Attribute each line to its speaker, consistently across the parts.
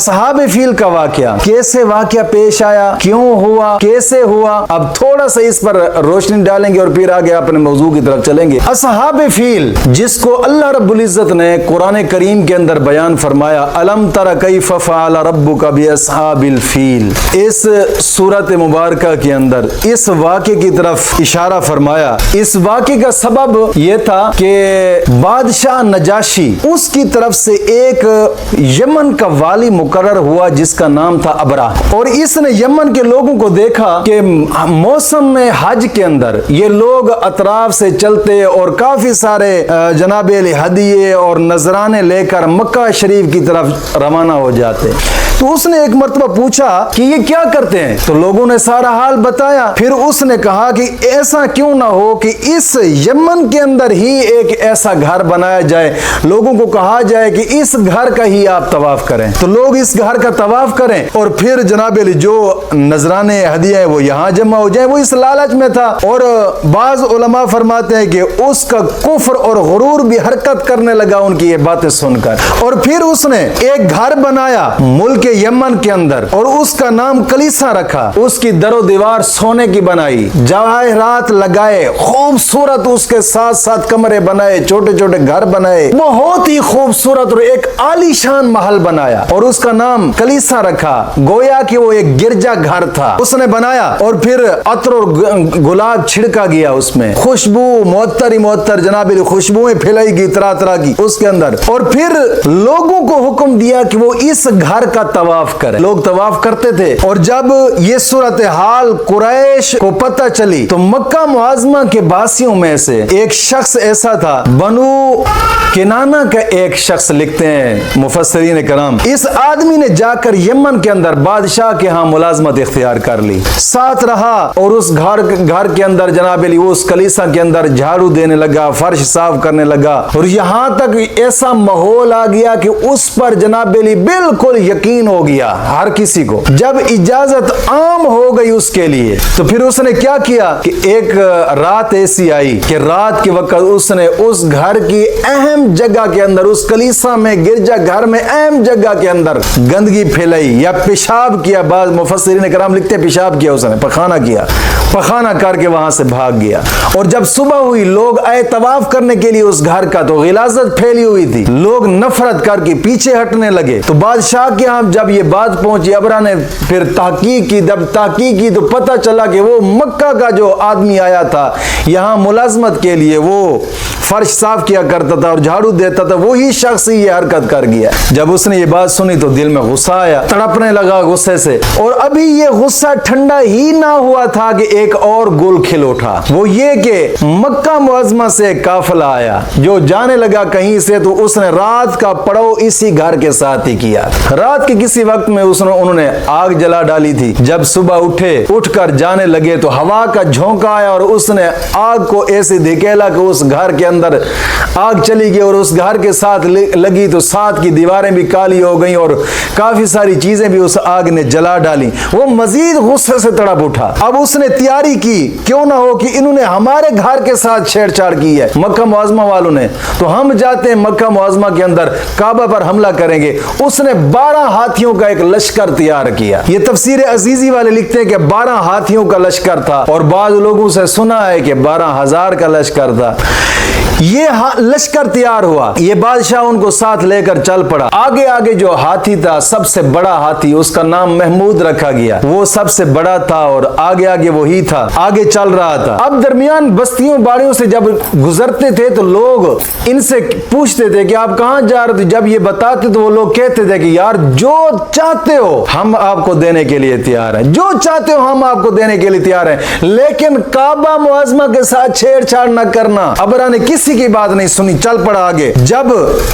Speaker 1: असहाब feel का वाकया, कैसे वाकया पेश आया, क्यों हुआ, कैसे हुआ, अब थोड़ा सा इस पर रोशनी डालेंगे और फिर आगे अपने मौजू की तरफ चलेंगे। असहाब फील, जिसको अल्लाह रब्बुल इज्जत ने कुरान करीम के अंदर बयान फरमाया, अलम तरा कैफ फ़अल रब्बुका बिअस्हाबिल फील, इस सूरत मुबारका के अंदर इस वाक़े की तरफ इशारा फरमाया। इस वाक़े का सबब यह था कि बादशाह नजाशी, उसकी तरफ से एक यमन का वाली मुकर्रर हुआ जिसका नाम था अबरा, और इसने यमन के लोगों को देखा कि मौसम में हज के अंदर ये लोग अतराफ से चलते और काफी सारे जनाब हदिये और नजराने लेकर मक्का शरीफ की तरफ रवाना हो जाते। तो उसने एक मर्तबा पूछा कि ये क्या करते हैं, तो लोगों ने सारा हाल बताया। फिर उसने कहा कि ऐसा क्यों ना हो कि इस यमन के अंदर ही एक ऐसा घर बनाया जाए, लोगों को कहा जाए कि इस घर का ही आप तवाफ करें, तो लोग इस घर का तवाफ करें और फिर जनाब जो नजराने हदिया वो यहाँ जमा हो जाए। वो इस लालच में था। और बाज उलमा फरमाते हैं कि उसका कुफ्र और गुरूर भी हरकत करने लगा उनकी ये बातें सुनकर, और फिर उसने एक घर बनाया मुल्क यमन के अंदर और उसका नाम कलीसा रखा। उसकी दरो दीवार सोने की बनाई, जवाहरात लगाए, खूबसूरत उसके साथ साथ कमरे बनाए, छोटे छोटे घर बनाए, बहुत ही खूबसूरत और एक आलीशान महल बनाया और उसका नाम कलीसा रखा, गोया कि वो एक गिरजा घर था उसने बनाया। और फिर अतर और गुलाब छिड़का गया, उसमें खुशबू मुअत्तर ही मुअत्तर जनाब खुशबुएं फैलाई गई तरह तरह की उसके अंदर। और फिर लोगों को हुक्म दिया कि वो इस घर का तवाफ करें। लोग तवाफ करते थे। और जब ये सूरत हाल कुरैश को पता चली तो मक्का मुआज़मा के बासियों में से एक शख्स ऐसा था, बनु किनाना का एक शख्स, लिखते हैं मुफस्सिरीन कराम, इस आदमी ने जाकर यमन के अंदर बादशाह के यहाँ मुलाजमत इख्तियार कर ली, साथ रहा और उस घर के अंदर जनाब अली उस कलीसा के अंदर झाड़ू देने लगा, फर्श साफ करने लगा। और यहाँ तक ऐसा माहौल आ गया कि उस पर जनाब अली बिल्कुल यकीन हो गया हर किसी को। जब इजाजत आम हो गई उसके लिए तो फिर उसने क्या किया कि एक रात ऐसी आई कि रात के वक्त उसने उस घर की अहम जगह के अंदर, उस कलीसा में, गिरजा घर में अहम जगह के अंदर गंदगी फैलाई या पेशाब किया। बाद मुफस्सिरीन कराम लिखते पेशाब किया, उसने पखाना किया, पखाना करके वहां से भाग गया। और जब सुबह हुई लोग आए तवाफ करने के लिए उस घर का, तो गिलाजत फैली हुई थी, लोग नफरत करके पीछे हटने लगे। तो बादशाह के यहाँ जब ये बात पहुंची, अबरा ने फिर तहकीक की, जब तहकीक की तो पता चला कि वो मक्का का जो आदमी आया था यहाँ मुलाजमत के लिए, वो फर्श साफ किया करता था और झाड़ू देता था, वही शख्स ही ये हरकत कर गया। जब उसने ये बात सुनी तो दिल में गुस्सा आया, तड़पने लगा गुस्से से। और अभी ये गुस्सा ठंडा ही ना हुआ था कि एक और गुल खिल उठा, वो ये कि मक्का मुअज़्ज़मा से काफिला आया जो जाने लगा कहीं से। तो उसने रात का पड़ाव इसी घर के साथ ही किया। रात के किसी वक्त में उन्होंने आग जला डाली थी। जब सुबह उठकर जाने लगे तो हवा का झोंका आया और उसने आग को ऐसे धकेला कि उस घर के अंदर आग चली गई और उस घर के साथ लगी तो साथ की दीवारें भी काली हो गई और काफी सारी चीजें भी उस आग ने जला डाली। वो मजीद गुस्से से तड़प उठा। अब उसने तैयारी की, क्यों ना हो कि इन्होंने हमारे घर के साथ छेड़छाड़ की है मक्का मुअज़्ज़मा वालों ने, तो हम जाते हैं मक्का मुअज़्ज़मा के अंदर काबा पर हमला करेंगे। उसने 12 हाथियों का एक लश्कर तैयार किया। ये तफसीर अजीजी वाले लिखते हैं कि 12 हाथियों का लश्कर था और बाद लोगों से सुना है कि 12,000 का लश्कर था। ये लश्कर तैयार हुआ, ये बादशाह उनको साथ लेकर चल पड़ा। आगे आगे जो हाथी था, सबसे बड़ा हाथी, उसका नाम महमूद रखा गया, वो सबसे बड़ा था और आगे आगे वही था, आगे चल रहा था। अब दरमियान बस्तियों बाड़ियों से जब गुजरते थे तो लोग इनसे पूछते थे कि आप कहां जा रहे थे। जब ये बताते तो वो लोग कहते थे कि यार जो चाहते हो हम आपको देने के लिए तैयार हैं, जो चाहते हो हम आपको देने के लिए तैयार हैं, लेकिन काबा मुअज़्ज़मा के साथ छेड़छाड़ न करना। अबरा ने किसी की बात नहीं सुनी, चल पड़ा आगे। जब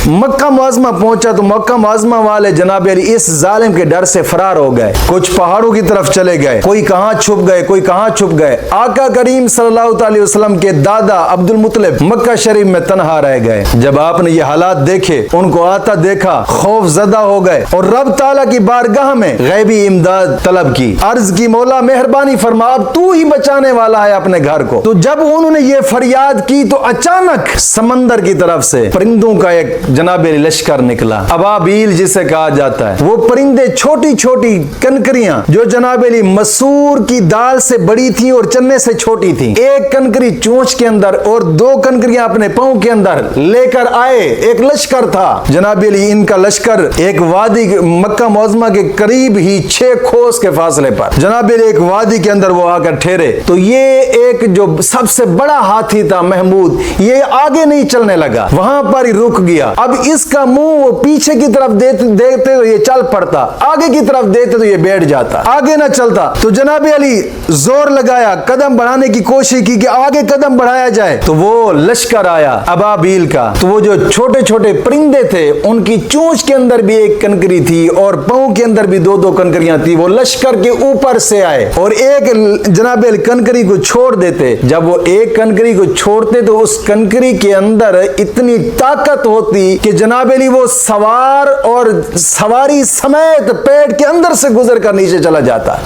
Speaker 1: मक्का मुअज़्ज़मा पहुंचा तो मक्का मुअज़्ज़मा वाले जनाब अली इस जालिम के डर से फरार हो गए, कुछ पहाड़ों की तरफ चले गए, कोई कहां छुप गए, कोई कहां छुप गए। आका करीम सल्लल्लाहु अलैहि वसल्लम के दादा अब्दुल मुत्तलिब मक्का शरीफ में तन्हा रह गए। जब आपने ये हालात देखे, उनको आता देखा, खौफ ज़दा हो गए और रब ताला की बारगाह में गैबी इमदाद तलब की, अर्ज की मौला मेहरबानी फरमा, अब तू ही बचाने वाला है अपने घर को। तो जब उन्होंने ये फरियाद की तो अचानक अचानक समंदर की तरफ से परिंदों का एक जनाब अली लश्कर निकला, अबाबील जिसे कहा जाता है। वो परिंदे छोटी छोटी कनकरियां जो जनाब अली मसूर की दाल से बड़ी थी और चन्ने से छोटी थी, एक कनकरी चोंच के अंदर और दो कनकरियां अपने पांव के अंदर लेकर आए। एक लश्कर था जनाब अली, इनका लश्कर एक वादी मक्का मुअज़्ज़मा के करीब ही 6 कोस के फासले पर जनाब अली एक वादी के अंदर वो आकर ठहरे। तो ये एक जो सबसे बड़ा हाथी था महमूद, ये आगे नहीं चलने लगा, वहां पर ही रुक गया। अब इसका मुंह वो पीछे की तरफ देते तो ये चल पड़ता, आगे की तरफ देते तो ये बैठ जाता, आगे ना चलता। तो जनाब अली जोर लगाया, कदम बढ़ाने की कोशिश की कि आगे कदम बढ़ाया जाए। तो वो लश्कर आया अबाबील का। तो वो जो छोटे छोटे परिंदे थे उनकी चोंच के अंदर भी एक कनकरी थी और पांव के अंदर भी 2-2 कनकरियां थी। वो लश्कर के ऊपर से आए और एक जनाब अली कनकरी को छोड़ देते। जब वो एक कनकरी को छोड़ते तो उस कनकरी के अंदर इतनी ताकत होती कि जनाब अली वो सवार और सवारी समेत पेट के अंदर से गुजर कर नीचे चला जाता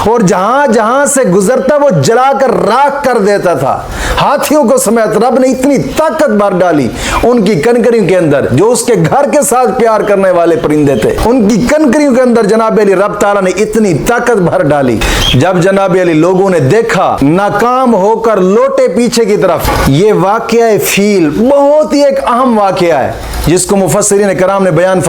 Speaker 1: और जहां जहां से गुजरता वो जलाकर राख कर देता था। हाथियों को समेत रब ने इतनी ताकत भर डाली उनकी कनकरियों के अंदर, जो उसके घर के साथ प्यार करने वाले परिंदे थे, उनकी कनकरियों के अंदर जनाब अली रब ताला ने इतनी ताकत भर डाली। जब जनाब अली लोगों ने देखा, नाकाम होकर लौटे पीछे की तरफ। ये वाकया फील बहुत ही एक अहम वाकया है जिसको मुफस्सिरीन कराम ने बयान